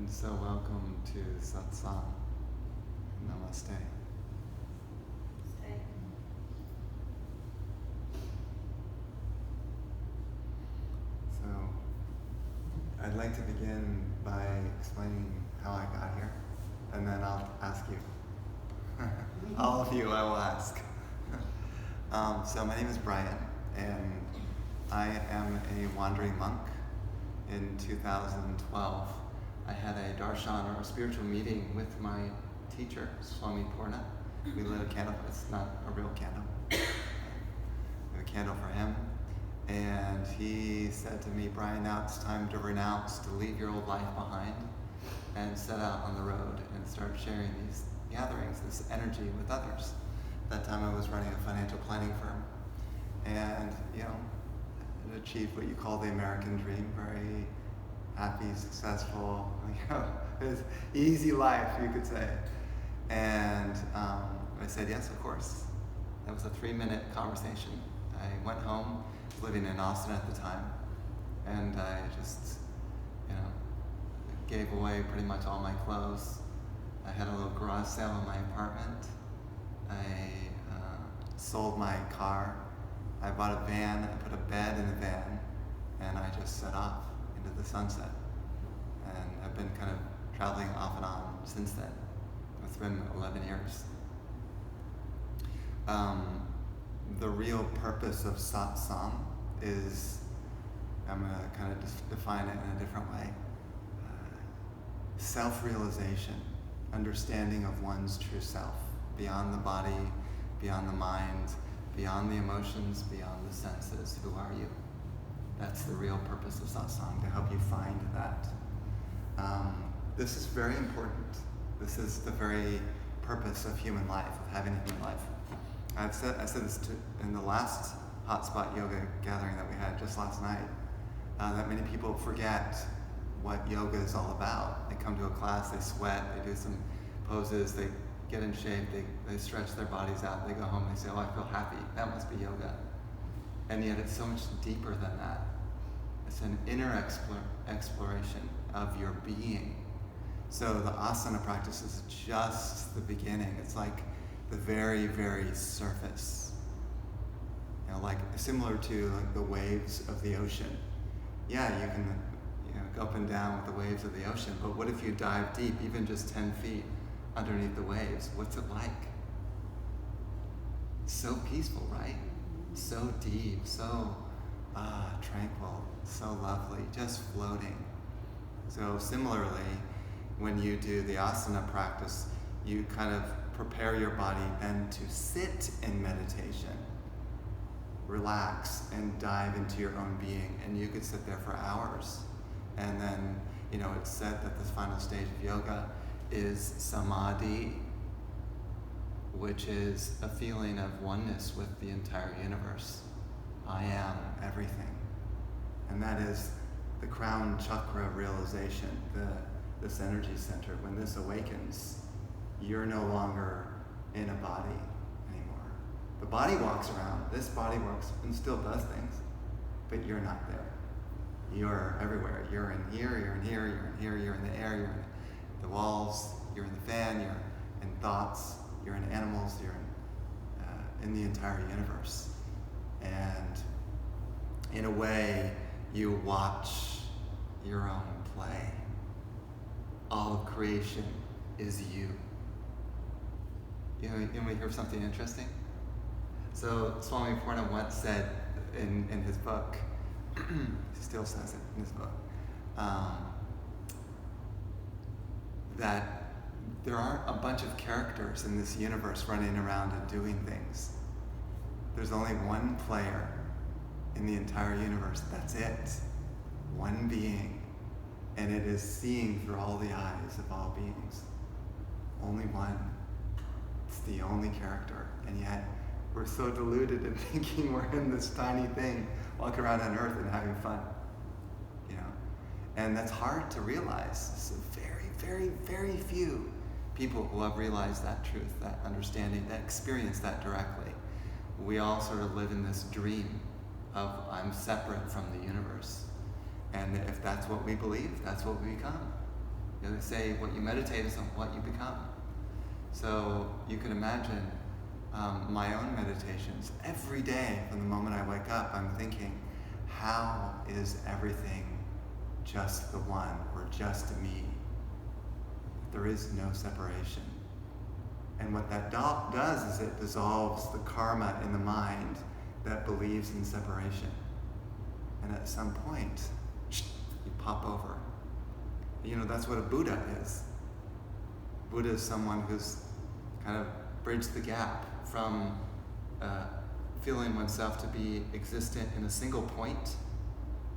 And so welcome to Satsang. Namaste. Stay. So, I'd like to begin by explaining how I got here, and then I'll ask you. All of you I will ask. So my name is Brian, and I am a wandering monk. In 2012, I had a darshan, or a spiritual meeting with my teacher, Swami Purna. We lit a candle. It's not a real candle. A candle for him. And he said to me, Brian, now it's time to renounce, to leave your old life behind and set out on the road and start sharing these gatherings, this energy with others. At that time I was running a financial planning firm. And, it achieved what you call the American dream, very happy, successful, it was easy life, you could say. And I said, yes, of course. That was a 3-minute conversation. I went home, living in Austin at the time, and I just, gave away pretty much all my clothes. I had a little garage sale in my apartment. I sold my car. I bought a van, I put a bed in the van, and I just set off into the sunset. And I've been kind of traveling off and on since then. It's been 11 years. The real purpose of satsang is, I'm going to kind of define it in a different way. Self-realization, understanding of one's true self, beyond the body, beyond the mind, beyond the emotions, beyond the senses. Who are you? That's the real purpose of satsang, to help you find that. This is very important. This is the very purpose of human life, of having a human life. I said this in the last hotspot yoga gathering that we had just last night, that many people forget what yoga is all about. They come to a class, they sweat, they do some poses, they get in shape, they stretch their bodies out, they go home, they say, oh, I feel happy, that must be yoga. And yet it's so much deeper than that. It's an inner exploration of your being. So the asana practice is just the beginning. It's like the very, very surface. Like similar to like the waves of the ocean. Yeah, you can go up and down with the waves of the ocean, but what if you dive deep, even just 10 feet underneath the waves? What's it like? So peaceful, right? So deep, so tranquil, so lovely, just floating. So similarly, when you do the asana practice, you kind of prepare your body then to sit in meditation, relax and dive into your own being, and you could sit there for hours. And then, it's said that the final stage of yoga is samadhi, which is a feeling of oneness with the entire universe. I am everything. And that is the crown chakra realization, this energy center. When this awakens, you're no longer in a body anymore. The body walks around, this body works and still does things, but you're not there. You're everywhere. You're in here, you're in here, you're in here, you're in the air, you're in the walls, you're in the fan, you're in thoughts, you're in animals, you're in the entire universe. And in a way, you watch your own play. All of creation is you. You want to hear something interesting? So Swami Purna once said in his book, he still says it in his book, that there aren't a bunch of characters in this universe running around and doing things. There's only one player in the entire universe. That's it. One being. And it is seeing through all the eyes of all beings. Only one. It's the only character. And yet, we're so deluded in thinking we're in this tiny thing, walking around on earth and having fun. And that's hard to realize. So very, very, very few people who have realized that truth, that understanding, that experience that directly. We all sort of live in this dream of I'm separate from the universe. And if that's what we believe, that's what we become. You know, they say what you meditate is what you become. So you can imagine my own meditations. Every day from the moment I wake up, I'm thinking, how is everything just the one, or just me? There is no separation. And what that does is it dissolves the karma in the mind that believes in separation. And at some point, you pop over. You know, that's what a Buddha is. Buddha is someone who's kind of bridged the gap from feeling oneself to be existent in a single point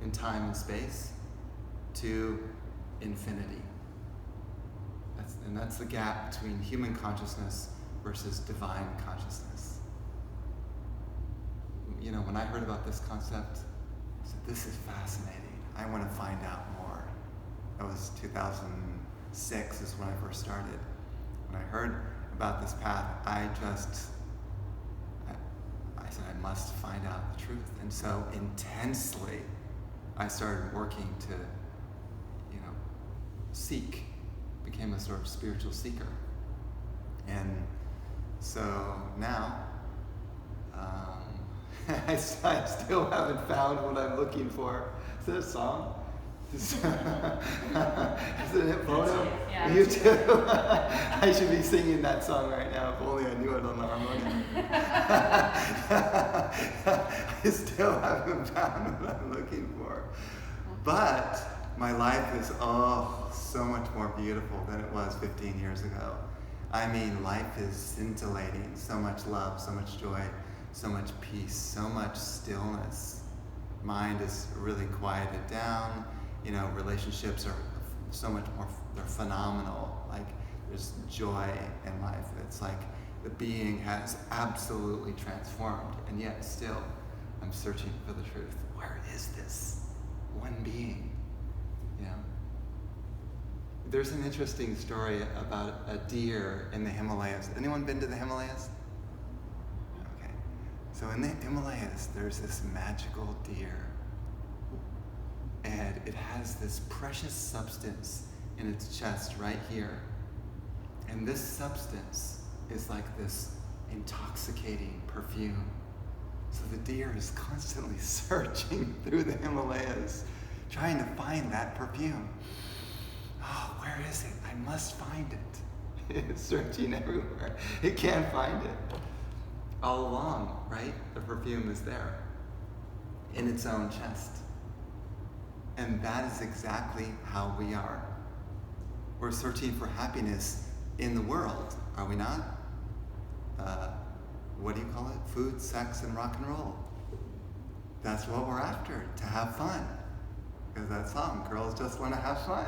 in time and space to infinity. That's the gap between human consciousness versus divine consciousness. You know, when I heard about this concept, I said, this is fascinating. I want to find out more. That was 2006 is when I first started. When I heard about this path, I said, I must find out the truth. And so intensely, I started working to, seek, became a sort of spiritual seeker. And so now, I still haven't found what I'm looking for. Is that a song? Is it a photo? Yeah. You too? I should be singing that song right now if only I knew it on the harmonium. I still haven't found what I'm looking for. But my life is so much more beautiful than it was 15 years ago. I mean, life is scintillating. So much love, so much joy, so much peace, so much stillness. Mind is really quieted down. Relationships are so much more, they're phenomenal. Like, there's joy in life. It's like the being has absolutely transformed, and yet still, I'm searching for the truth. Where is this one being? There's an interesting story about a deer in the Himalayas. Anyone been to the Himalayas? Okay. So in the Himalayas, there's this magical deer. And it has this precious substance in its chest right here. And this substance is like this intoxicating perfume. So the deer is constantly searching through the Himalayas, trying to find that perfume. Oh, where is it? I must find it. It's searching everywhere. It can't find it. All along, right? The perfume is there in its own chest. And that is exactly how we are. We're searching for happiness in the world, are we not? What do you call it? Food, sex, and rock and roll. That's what we're after, to have fun. Because that song, Girls Just Want to Have Fun.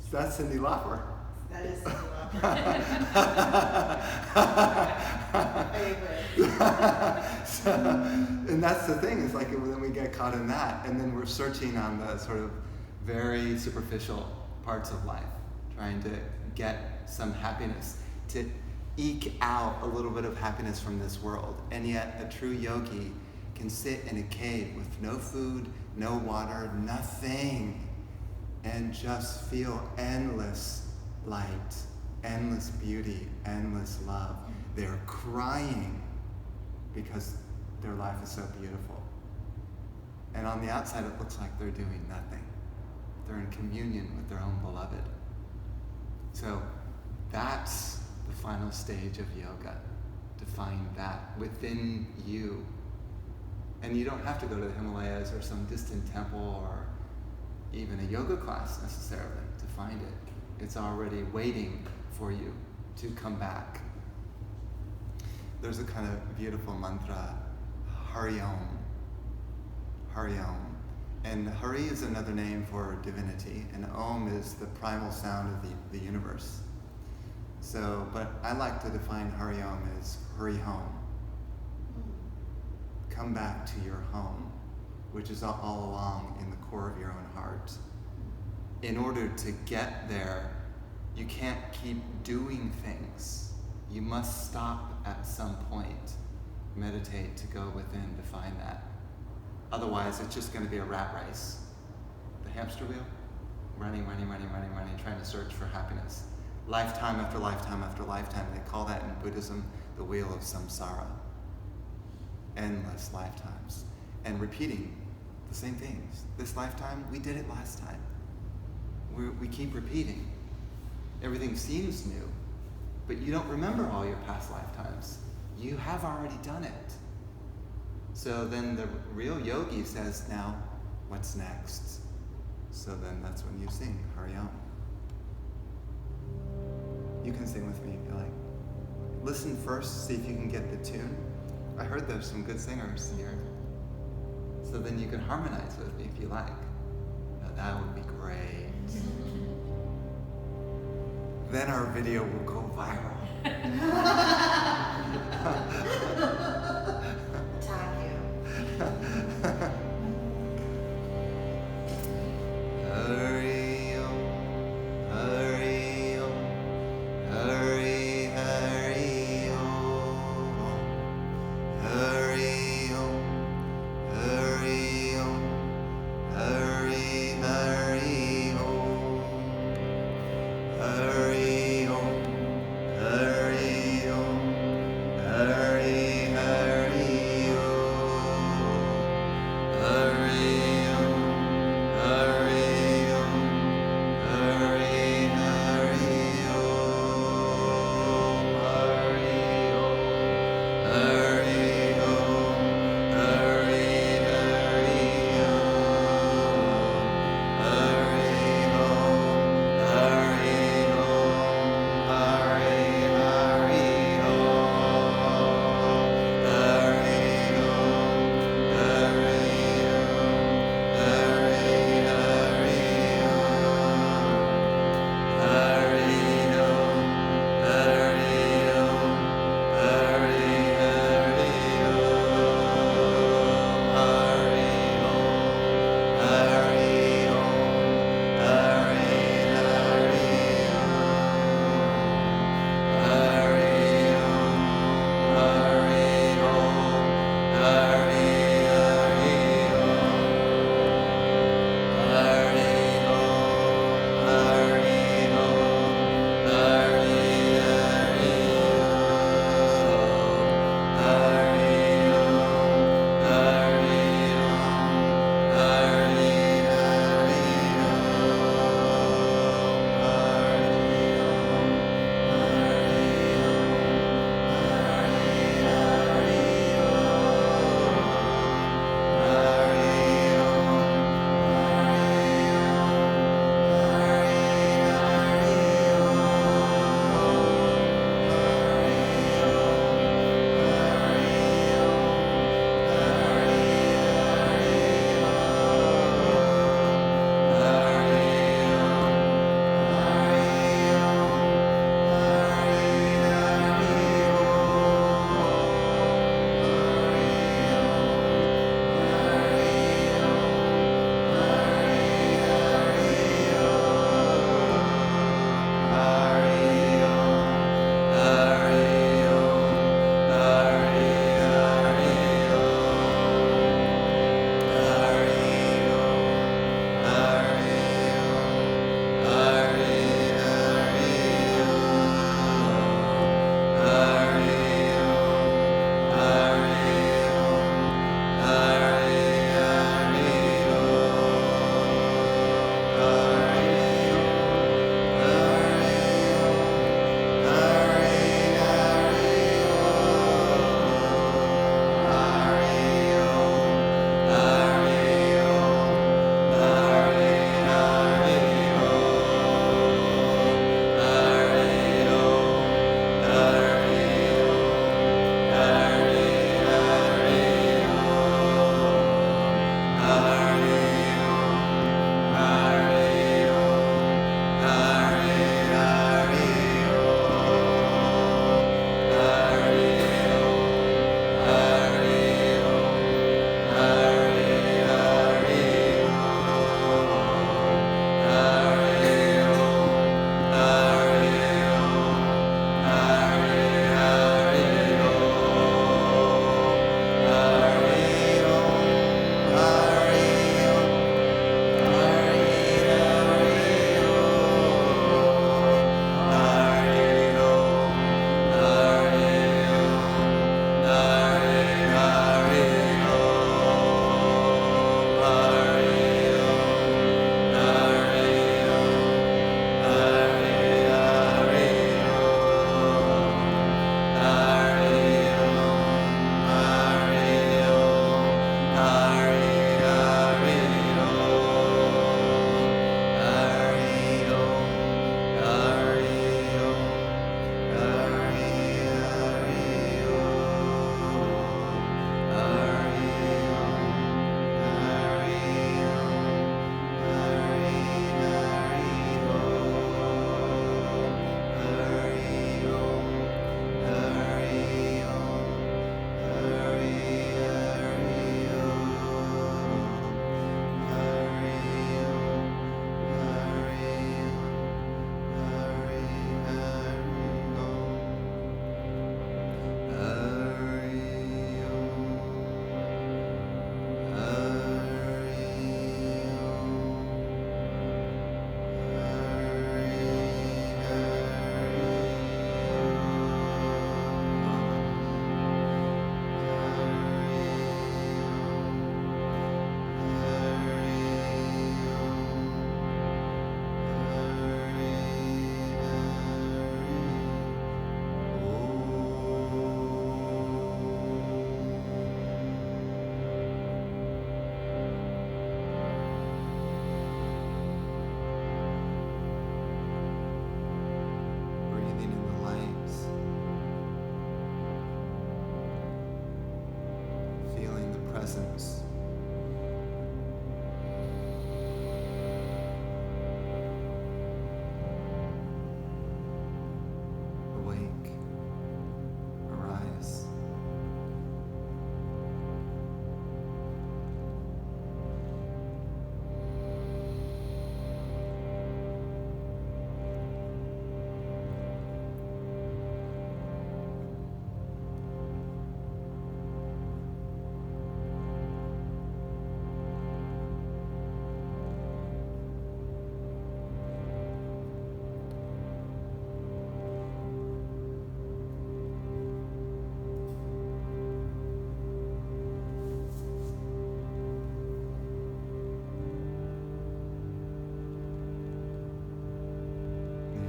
That's Cyndi Lauper. That is Cyndi Lauper. And that's the thing, it's like then we get caught in that, and then we're searching on the sort of very superficial parts of life, trying to get some happiness, to eke out a little bit of happiness from this world. And yet a true yogi can sit in a cave with no food, no water, nothing, and just feel endless light, endless beauty, endless love. They're crying because their life is so beautiful. And on the outside, it looks like they're doing nothing. They're in communion with their own beloved. So that's the final stage of yoga, to find that within you. And you don't have to go to the Himalayas or some distant temple or even a yoga class necessarily to find it. It's already waiting for you to come back. There's a kind of beautiful mantra, Hari Om. Hari Om. And Hari is another name for divinity, and Om is the primal sound of the universe. So, but I like to define Hari Om as hurry home. Come back to your home, which is all along in the core of your own heart. In order to get there, you can't keep doing things. You must stop at some point, meditate to go within to find that. Otherwise, it's just going to be a rat race. The hamster wheel? running, trying to search for happiness. Lifetime after lifetime after lifetime. They call that in Buddhism the wheel of samsara. Endless lifetimes. And repeating the same things. This lifetime, we did it last time. We keep repeating. Everything seems new, but you don't remember all your past lifetimes. You have already done it. So then the real yogi says, now, what's next? So then that's when you sing Hari Om. You can sing with me if you like. Listen first, see if you can get the tune. I heard there's some good singers here. So then you can harmonize with me if you like. Now that would be great. Then our video will go viral. Tag you. Hari Om, Hari Om, Hari Hari Om, Hari Om, Hari Om, Hari Hari Om, Hari Om, Hari Om, Hari Hari Om.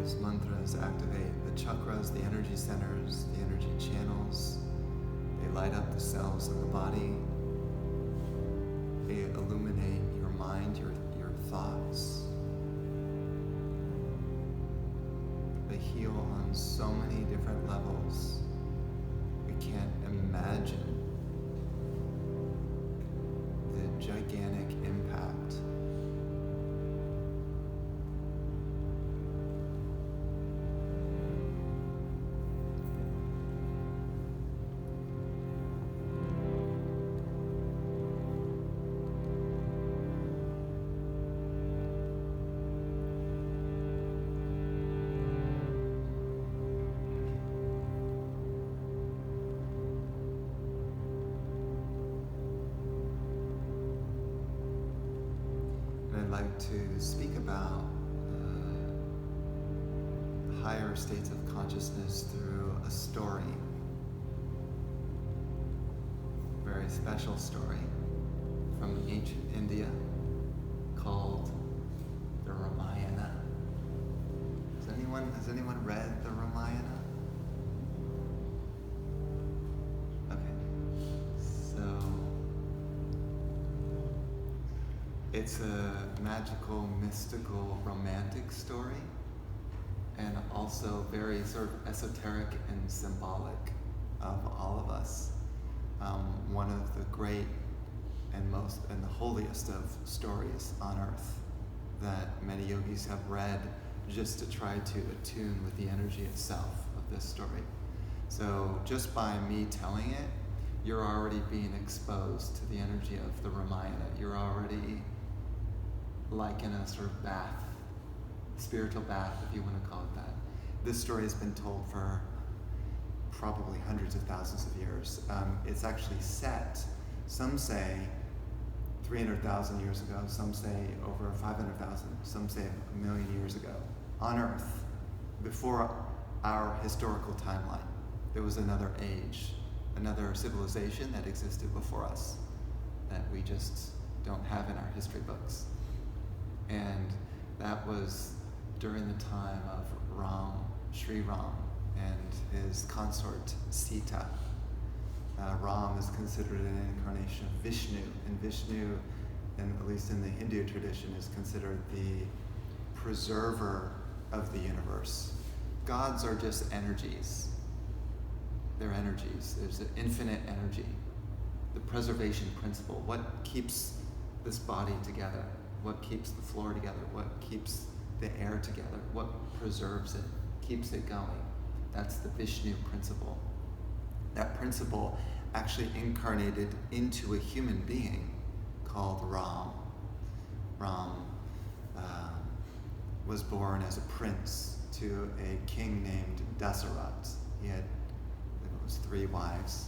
These mantras activate the chakras, the energy centers, the energy channels. They light up the cells in the body. They illuminate your mind, your thoughts. They heal on so many different levels. We can't imagine the gigantic impact. I'd like to speak about higher states of consciousness through a story, a very special story from ancient India called the Ramayana. Has anyone read the Ramayana? Okay, so it's a magical, mystical, romantic story, and also very sort of esoteric and symbolic of all of us. One of the great and the holiest of stories on earth that many yogis have read just to try to attune with the energy itself of this story. So just by me telling it, you're already being exposed to the energy of the Ramayana. You're already like in a sort of bath, spiritual bath, if you want to call it that. This story has been told for probably hundreds of thousands of years. It's actually set, some say 300,000 years ago, some say over 500,000, some say a million years ago, on Earth, before our historical timeline. There was another age, another civilization that existed before us that we just don't have in our history books. And that was during the time of Ram, Sri Ram, and his consort Sita. Ram is considered an incarnation of Vishnu, and Vishnu, and at least in the Hindu tradition, is considered the preserver of the universe. Gods are just energies. They're energies. There's an infinite energy. The preservation principle, what keeps this body together? What keeps the floor together? What keeps the air together? What preserves it, keeps it going? That's the Vishnu principle. That principle actually incarnated into a human being called Ram. Ram was born as a prince to a king named Dasarat. He had, I think it was 3 wives,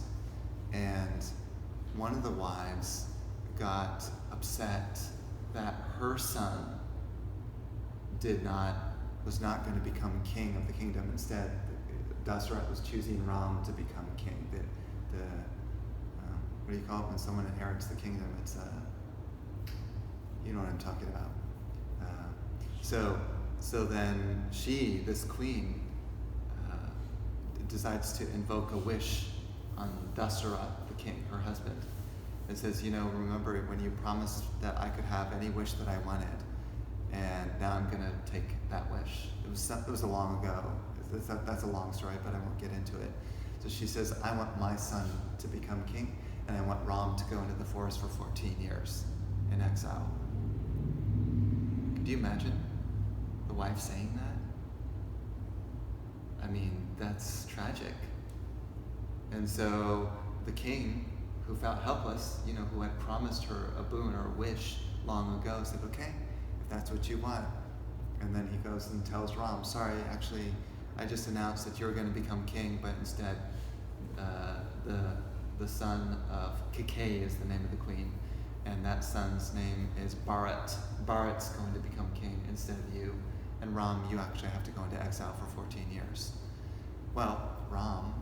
and one of the wives got upset that her son was not going to become king of the kingdom. Instead, Dasarat was choosing Ram to become king. What do you call it when someone inherits the kingdom? It's you know what I'm talking about. So then she, this queen, decides to invoke a wish on Dasarat, the king, her husband. It says, remember when you promised that I could have any wish that I wanted, and now I'm going to take that wish. It was a long ago. That's a long story, but I won't get into it. So she says, I want my son to become king, and I want Ram to go into the forest for 14 years in exile. Could you imagine the wife saying that? I mean, that's tragic. And so the king, who felt helpless, who had promised her a boon or a wish long ago, said, okay, if that's what you want. And then he goes and tells Ram, sorry, actually, I just announced that you're going to become king, but instead the son of Kekay is the name of the queen, and that son's name is Bharat. Bharat's going to become king instead of you, and Ram, you actually have to go into exile for 14 years. Well, Ram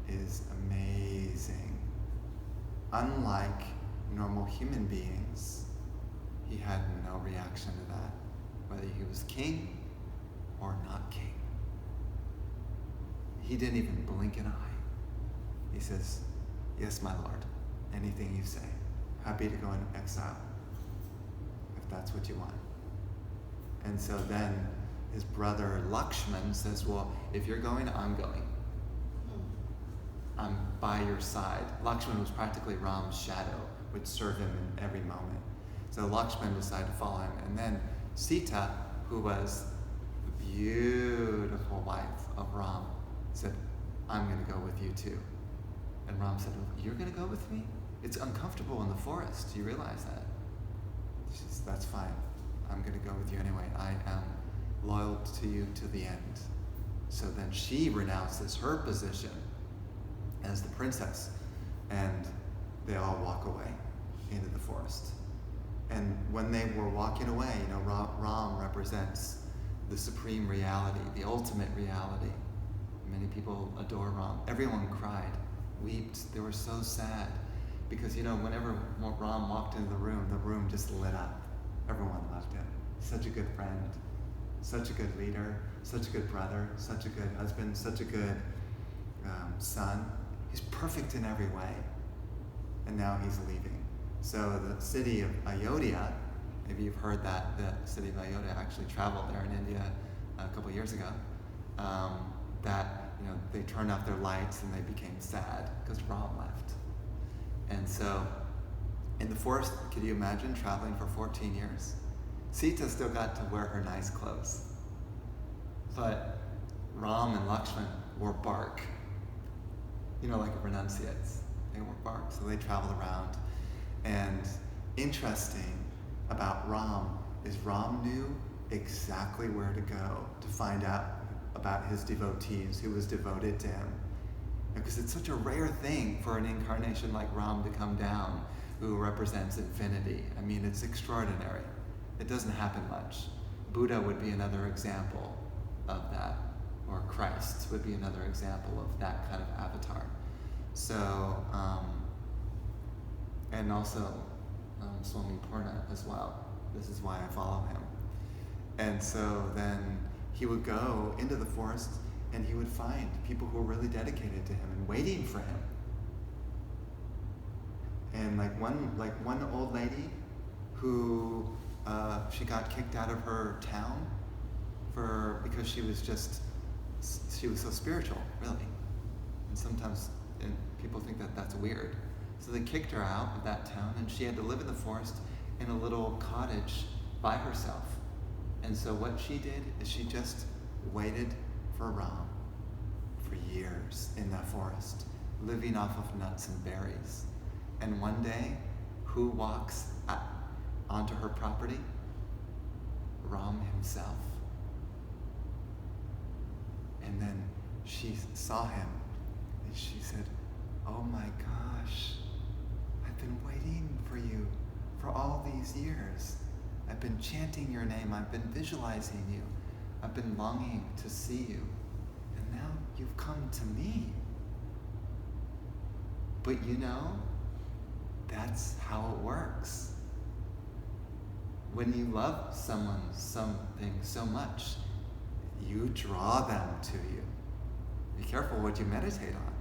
is amazing. Unlike normal human beings, he had no reaction to that. Whether he was king or not king. He didn't even blink an eye. He says, yes, my lord, anything you say. Happy to go into exile, if that's what you want. And so then his brother Lakshman says, well, if you're going, I'm going. I'm by your side. Lakshman was practically Ram's shadow, would serve him in every moment. So Lakshman decided to follow him. And then Sita, who was the beautiful wife of Ram, said, I'm going to go with you too. And Ram said, well, you're going to go with me? It's uncomfortable in the forest. Do you realize that? She says, that's fine. I'm going to go with you anyway. I am loyal to you to the end. So then she renounces her position as the princess, and they all walk away into the forest. And when they were walking away, Ram represents the supreme reality, the ultimate reality. Many people adore Ram. Everyone cried, wept. They were so sad because, whenever Ram walked into the room just lit up. Everyone loved him. Such a good friend, such a good leader, such a good brother, such a good husband, such a good son. He's perfect in every way. And now he's leaving. So the city of Ayodhya, maybe you've heard that the city of Ayodhya, actually traveled there in India a couple years ago, they turned off their lights and they became sad because Ram left. And so in the forest, could you imagine traveling for 14 years? Sita still got to wear her nice clothes. But Ram and Lakshman wore bark. Like renunciates. They wore bark, so they traveled around. And interesting about Ram is Ram knew exactly where to go to find out about his devotees, who was devoted to him. Because it's such a rare thing for an incarnation like Ram to come down, who represents infinity. I mean, it's extraordinary. It doesn't happen much. Buddha would be another example of that, or Christ would be another example of that kind of avatar. So, and also Swami Purna as well. This is why I follow him. And so then he would go into the forest and he would find people who were really dedicated to him and waiting for him. And like one old lady who she got kicked out of her town because she was so spiritual, really. And sometimes people think that that's weird. So they kicked her out of that town, and she had to live in the forest in a little cottage by herself. And so what she did is she just waited for Ram for years in that forest, living off of nuts and berries. And one day, who walks onto her property? Ram himself. And then she saw him, and she said, oh my gosh, I've been waiting for you for all these years. I've been chanting your name, I've been visualizing you, I've been longing to see you, and now you've come to me. But that's how it works. When you love something so much, you draw them to you. Be careful what you meditate on.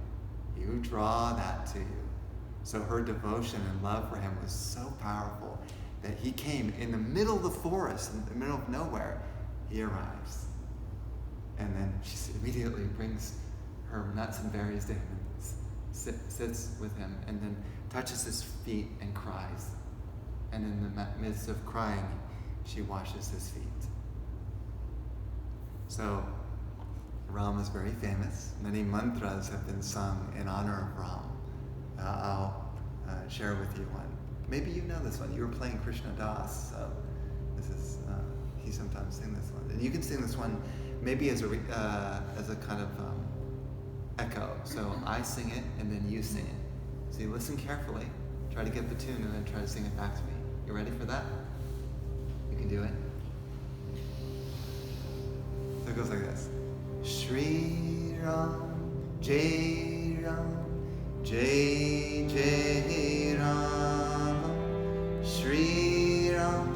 You draw that to you. So her devotion and love for him was so powerful that he came in the middle of the forest, in the middle of nowhere. He arrives. And then she immediately brings her nuts and berries to him and sits with him and then touches his feet and cries. And in the midst of crying, she washes his feet. So Ram is very famous. Many mantras have been sung in honor of Ram. I'll share with you one. Maybe you know this one. You were playing Krishna Das, so this is he sometimes sings this one, and you can sing this one maybe as a kind of echo. So I sing it and then you sing it. So you listen carefully, try to get the tune, and then try to sing it back to me. You ready for that? You can do it. So it goes like this. Shri Ram, Jai Ram, Jai Jai Ram. Shri Ram,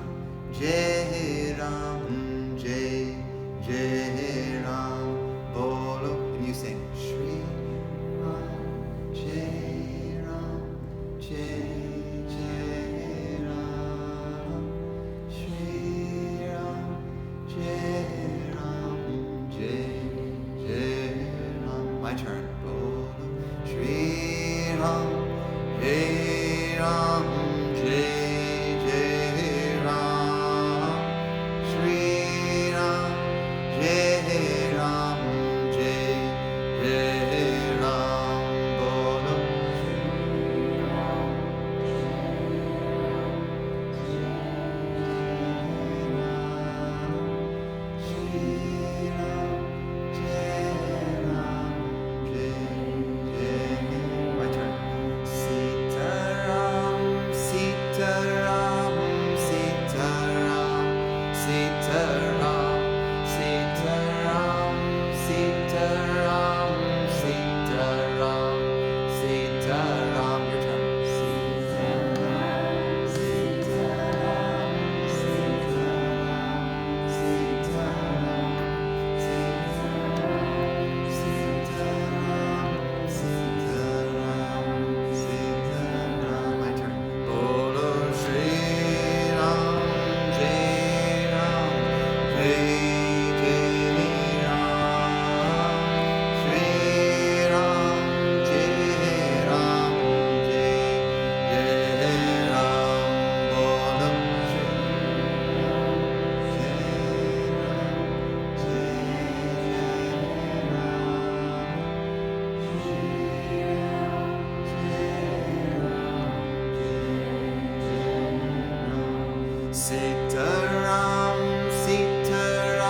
Jai Ram, Jai Jai Sitaram, Sitaram.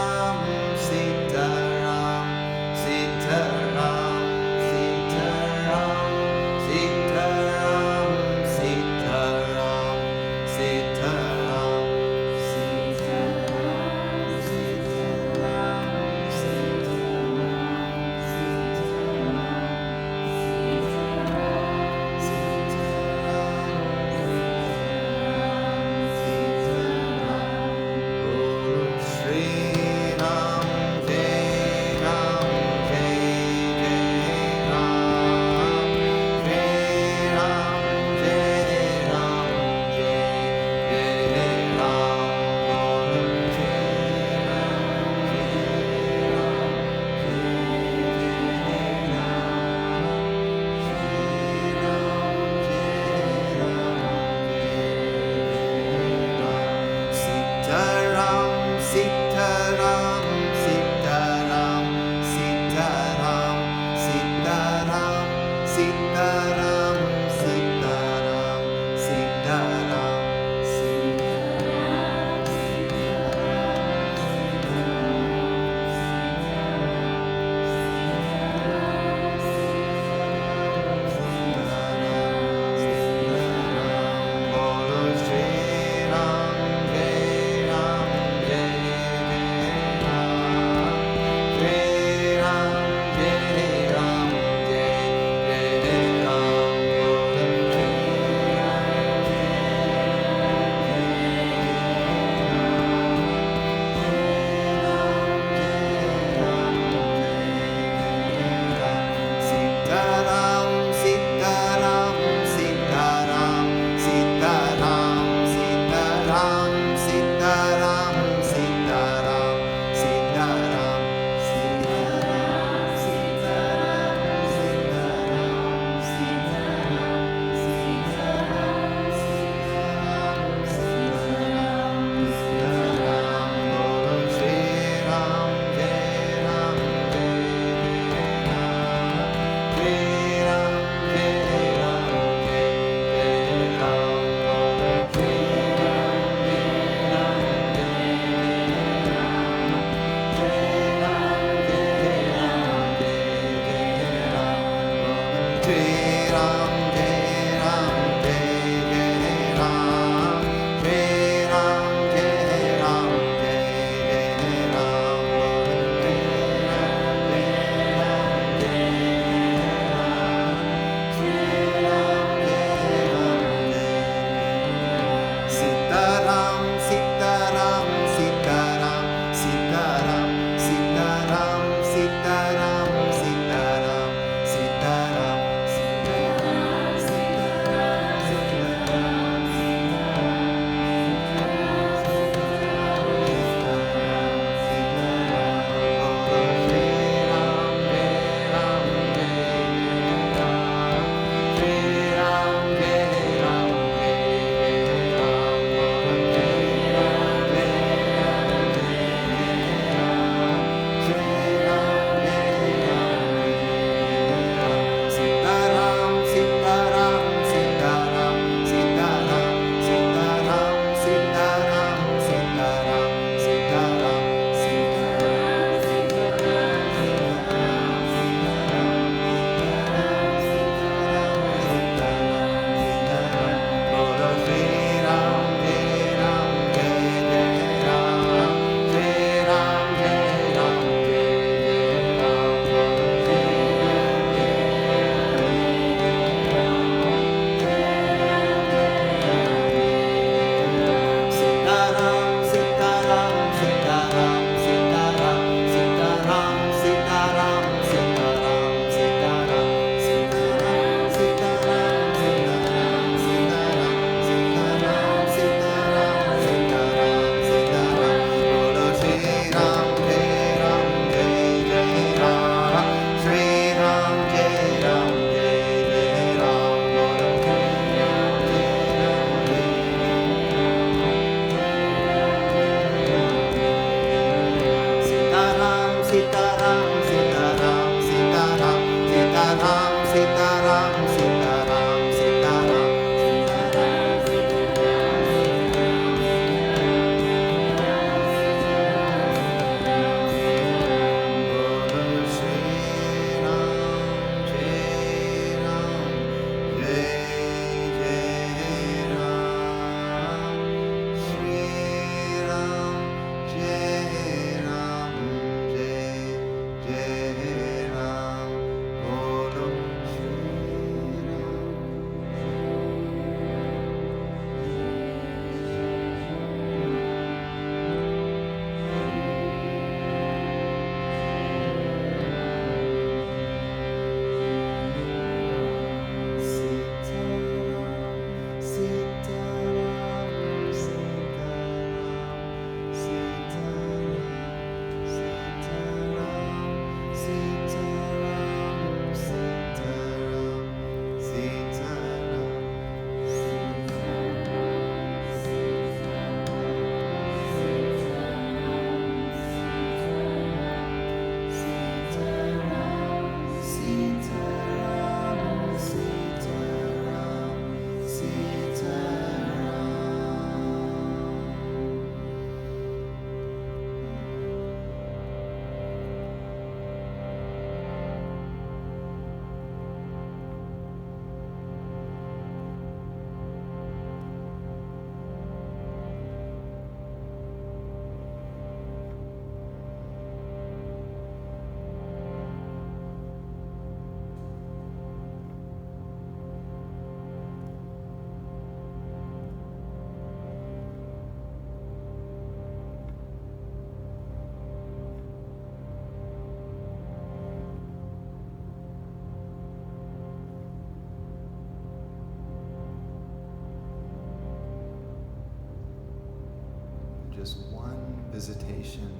visitation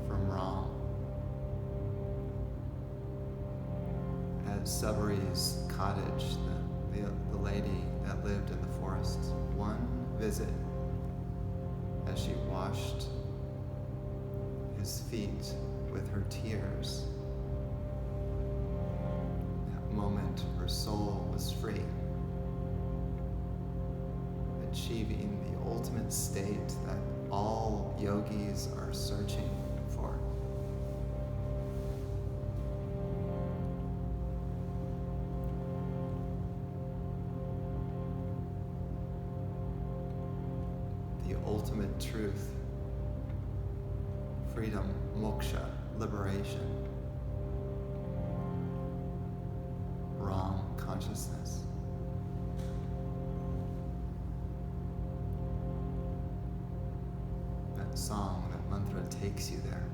from Ram. At Sabari's cottage, the lady that lived in the forest, one visit as she washed his feet with her tears. That moment her soul was free, achieving the ultimate state that all yogis are searching for. The ultimate truth, freedom, moksha, liberation, Ram consciousness. That song, that mantra takes you there.